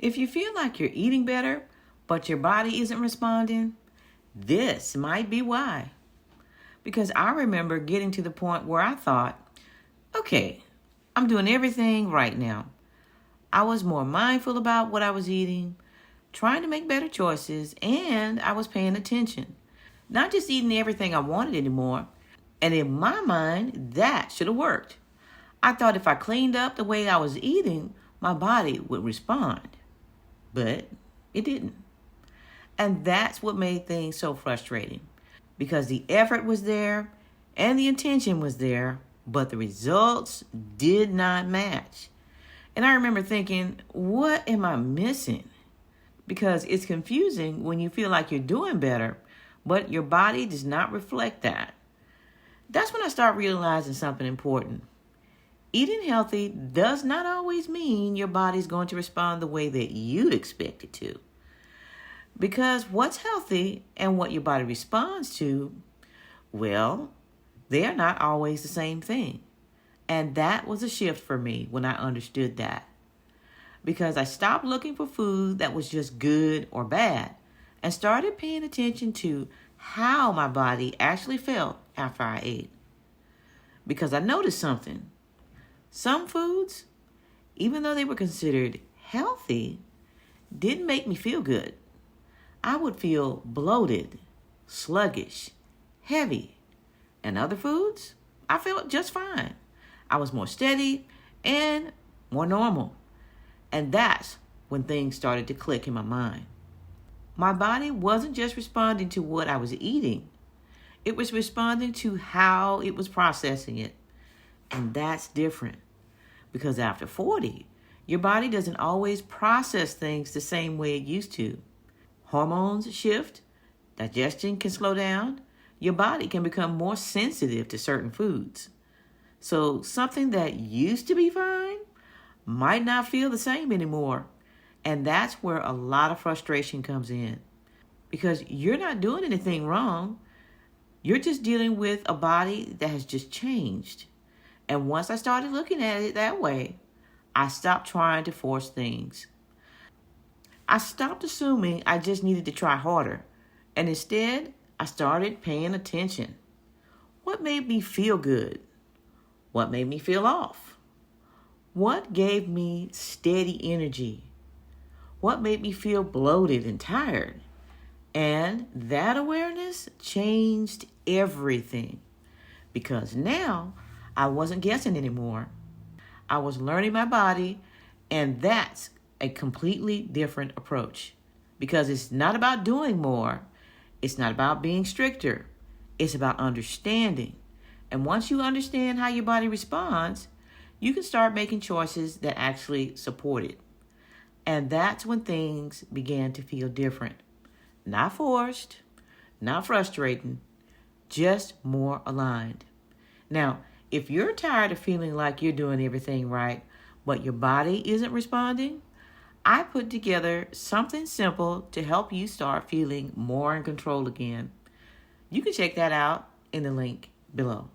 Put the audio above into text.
If you feel like you're eating better, but your body isn't responding, this might be why. Because I remember getting to the point where I thought, okay, I'm doing everything right now. I was more mindful about what I was eating, trying to make better choices, and I was paying attention. Not just eating everything I wanted anymore. And in my mind, that should have worked. I thought if I cleaned up the way I was eating, my body would respond. But it didn't. And that's what made things so frustrating. Because the effort was there and the intention was there, but the results did not match. And I remember thinking, what am I missing? Because it's confusing when you feel like you're doing better, but your body does not reflect that. That's when I start realizing something important. Eating healthy does not always mean your body's going to respond the way that you expect it to. Because what's healthy and what your body responds to, well, they are not always the same thing. And that was a shift for me when I understood that. Because I stopped looking for food that was just good or bad and started paying attention to how my body actually felt after I ate. Because I noticed something. Some foods, even though they were considered healthy, didn't make me feel good. I would feel bloated, sluggish, heavy. And other foods, I felt just fine. I was more steady and more normal. And that's when things started to click in my mind. My body wasn't just responding to what I was eating. It was responding to how it was processing it. And that's different. Because after 40, your body doesn't always process things the same way it used to. Hormones shift, digestion can slow down, your body can become more sensitive to certain foods. So something that used to be fine might not feel the same anymore. And that's where a lot of frustration comes in. Because you're not doing anything wrong. You're just dealing with a body that has just changed. And once I started looking at it that way, I stopped trying to force things. I stopped assuming I just needed to try harder. And instead, I started paying attention. What made me feel good? What made me feel off? What gave me steady energy? What made me feel bloated and tired? And that awareness changed everything. Because now, I wasn't guessing anymore. I was learning my body, and that's a completely different approach. Because it's not about doing more. It's not about being stricter. It's about understanding. And once you understand how your body responds, you can start making choices that actually support it. And that's when things began to feel different. Not forced, not frustrating, just more aligned. Now, if you're tired of feeling like you're doing everything right, but your body isn't responding, I put together something simple to help you start feeling more in control again. You can check that out in the link below.